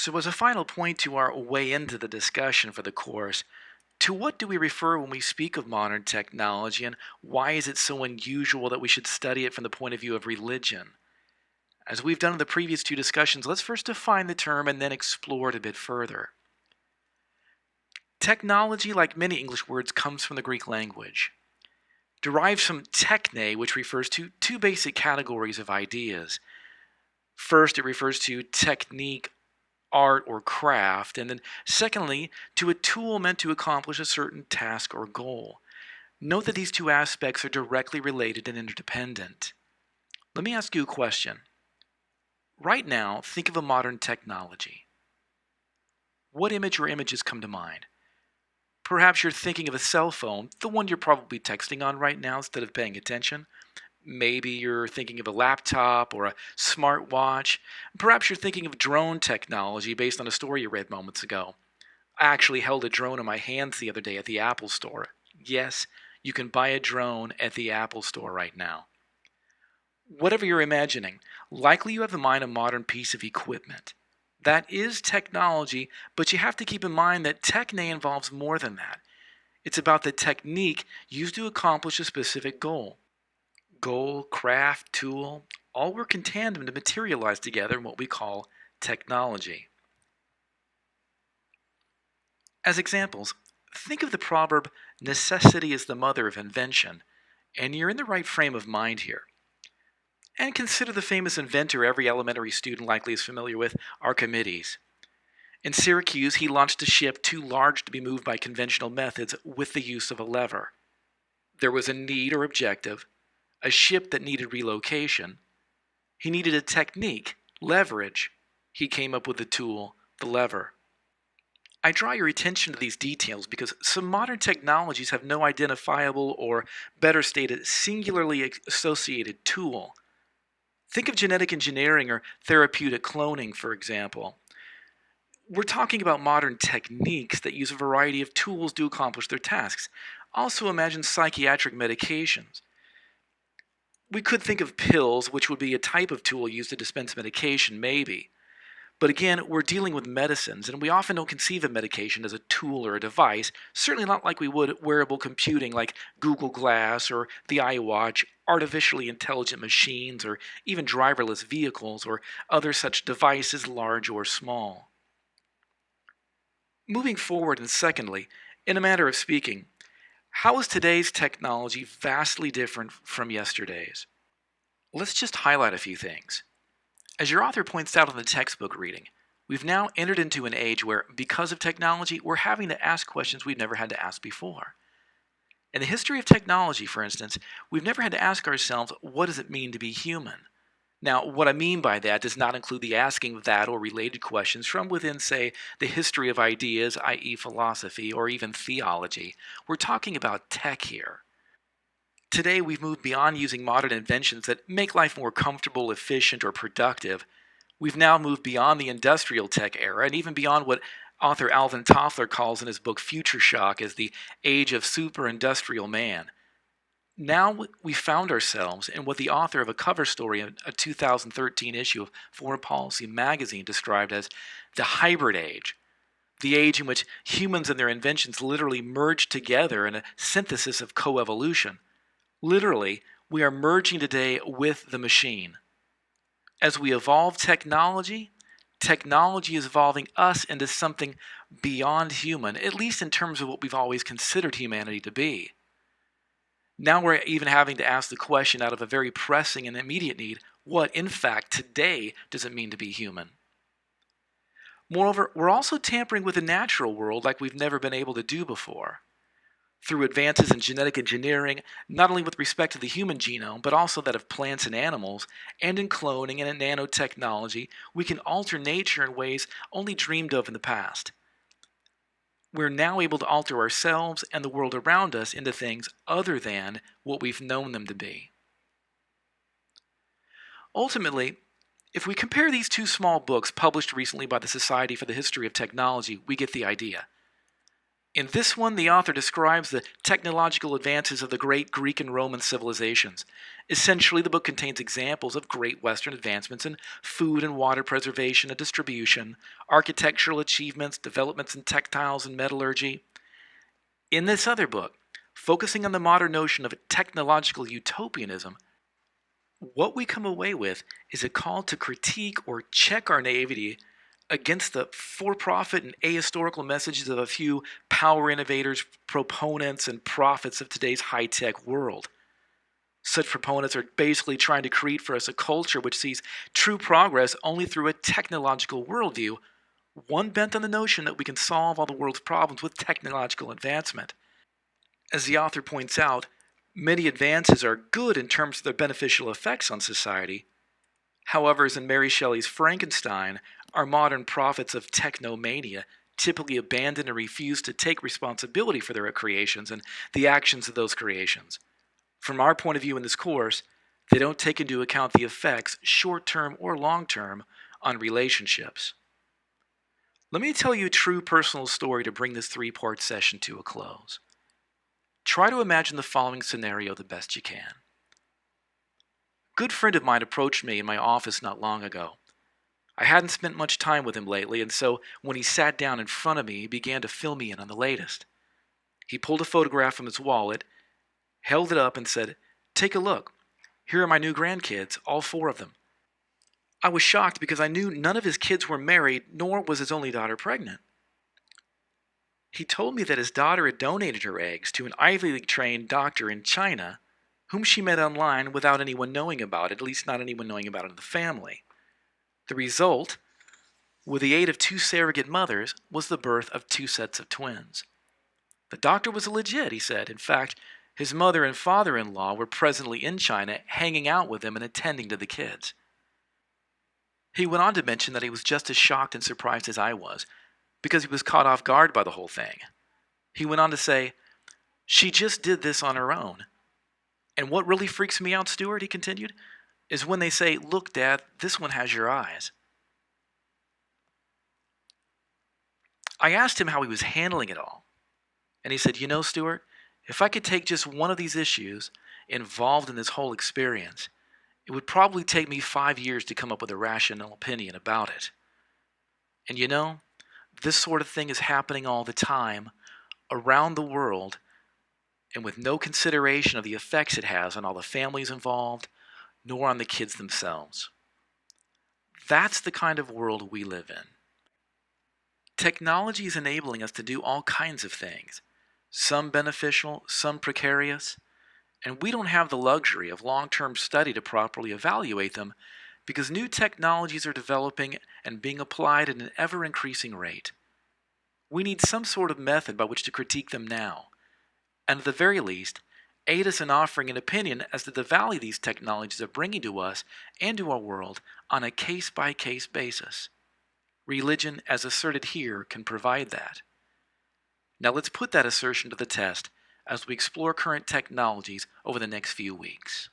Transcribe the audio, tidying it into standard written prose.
So, as a final point to our way into the discussion for the course, to what do we refer when we speak of modern technology, and why is it so unusual that we should study it from the point of view of religion? As we've done in the previous two discussions, let's first define the term and then explore it a bit further. Technology, like many English words, comes from the Greek language. Derives from techne, which refers to two basic categories of ideas. First, it refers to technique, art, or craft, and then secondly, to a tool meant to accomplish a certain task or goal. Note that these two aspects are directly related and interdependent. Let me ask you a question. Right now, think of a modern technology. What image or images come to mind? Perhaps you're thinking of a cell phone, the one you're probably texting on right now instead of paying attention. Maybe you're thinking of a laptop or a smartwatch. Perhaps you're thinking of drone technology based on a story you read moments ago. I actually held a drone in my hands the other day at the Apple Store. Yes, you can buy a drone at the Apple Store right now. Whatever you're imagining, likely you have in mind a modern piece of equipment. That is technology, but you have to keep in mind that techne involves more than that. It's about the technique used to accomplish a specific goal. Goal, craft, tool, all work in tandem to materialize together in what we call technology. As examples, think of the proverb, necessity is the mother of invention, and you're in the right frame of mind here. And consider the famous inventor every elementary student likely is familiar with, Archimedes. In Syracuse, he launched a ship too large to be moved by conventional methods with the use of a lever. There was a need or objective, a ship that needed relocation. He needed a technique, leverage. He came up with the tool, the lever. I draw your attention to these details because some modern technologies have no identifiable or, better stated, singularly associated tool. Think of genetic engineering or therapeutic cloning, for example. We're talking about modern techniques that use a variety of tools to accomplish their tasks. Also imagine psychiatric medications. We could think of pills, which would be a type of tool used to dispense medication, maybe. But again, we're dealing with medicines, and we often don't conceive of medication as a tool or a device, certainly not like we would wearable computing like Google Glass or the iWatch, artificially intelligent machines, or even driverless vehicles or other such devices, large or small. Moving forward, and secondly, in a manner of speaking, how is today's technology vastly different from yesterday's? Let's just highlight a few things. As your author points out in the textbook reading, we've now entered into an age where, because of technology, we're having to ask questions we've never had to ask before. In the history of technology, for instance, we've never had to ask ourselves, what does it mean to be human? Now, what I mean by that does not include the asking of that or related questions from within, say, the history of ideas, i.e. philosophy, or even theology. We're talking about tech here. Today, we've moved beyond using modern inventions that make life more comfortable, efficient, or productive. We've now moved beyond the industrial tech era and even beyond what author Alvin Toffler calls in his book Future Shock as the age of super-industrial man. Now we found ourselves in what the author of a cover story in a 2013 issue of Foreign Policy magazine described as the hybrid age, the age in which humans and their inventions literally merge together in a synthesis of coevolution. Literally, we are merging today with the machine. As we evolve technology, technology is evolving us into something beyond human, at least in terms of what we've always considered humanity to be. Now we're even having to ask the question out of a very pressing and immediate need, what, in fact, today does it mean to be human? Moreover, we're also tampering with the natural world like we've never been able to do before. Through advances in genetic engineering, not only with respect to the human genome, but also that of plants and animals, and in cloning and in nanotechnology, we can alter nature in ways only dreamed of in the past. We're now able to alter ourselves and the world around us into things other than what we've known them to be. Ultimately, if we compare these two small books published recently by the Society for the History of Technology, we get the idea. In this one, the author describes the technological advances of the great Greek and Roman civilizations. Essentially, the book contains examples of great Western advancements in food and water preservation and distribution, architectural achievements, developments in textiles and metallurgy. In this other book, focusing on the modern notion of technological utopianism, what we come away with is a call to critique or check our naivety against the for-profit and ahistorical messages of a few power innovators, proponents, and prophets of today's high-tech world. Such proponents are basically trying to create for us a culture which sees true progress only through a technological worldview, one bent on the notion that we can solve all the world's problems with technological advancement. As the author points out, many advances are good in terms of their beneficial effects on society. However, as in Mary Shelley's Frankenstein, our modern prophets of technomania typically abandon and refuse to take responsibility for their creations and the actions of those creations. From our point of view in this course, they don't take into account the effects, short-term or long-term, on relationships. Let me tell you a true personal story to bring this three-part session to a close. Try to imagine the following scenario the best you can. A good friend of mine approached me in my office not long ago. I hadn't spent much time with him lately, and so when he sat down in front of me, he began to fill me in on the latest. He pulled a photograph from his wallet, held it up, and said, "Take a look. Here are my new grandkids, all 4 of them." I was shocked because I knew none of his kids were married, nor was his only daughter pregnant. He told me that his daughter had donated her eggs to an Ivy League-trained doctor in China, whom she met online without anyone knowing about it, at least not anyone knowing about it in the family. The result, with the aid of 2 surrogate mothers, was the birth of 2 sets of twins. The doctor was legit, he said. In fact, his mother and father-in-law were presently in China, hanging out with him and attending to the kids. He went on to mention that he was just as shocked and surprised as I was, because he was caught off guard by the whole thing. He went on to say, "She just did this on her own. And what really freaks me out, Stuart," he continued, "is when they say, 'Look, Dad, this one has your eyes.'" I asked him how he was handling it all. And he said, "You know, Stuart, if I could take just one of these issues involved in this whole experience, it would probably take me 5 years to come up with a rational opinion about it. And you know, this sort of thing is happening all the time, around the world, and with no consideration of the effects it has on all the families involved, nor on the kids themselves. That's the kind of world we live in. Technology is enabling us to do all kinds of things, some beneficial, some precarious, and we don't have the luxury of long-term study to properly evaluate them because new technologies are developing and being applied at an ever-increasing rate. We need some sort of method by which to critique them now, and at the very least, aid us in offering an opinion as to the value these technologies are bringing to us and to our world on a case-by-case basis. Religion, as asserted here, can provide that. Now let's put that assertion to the test as we explore current technologies over the next few weeks.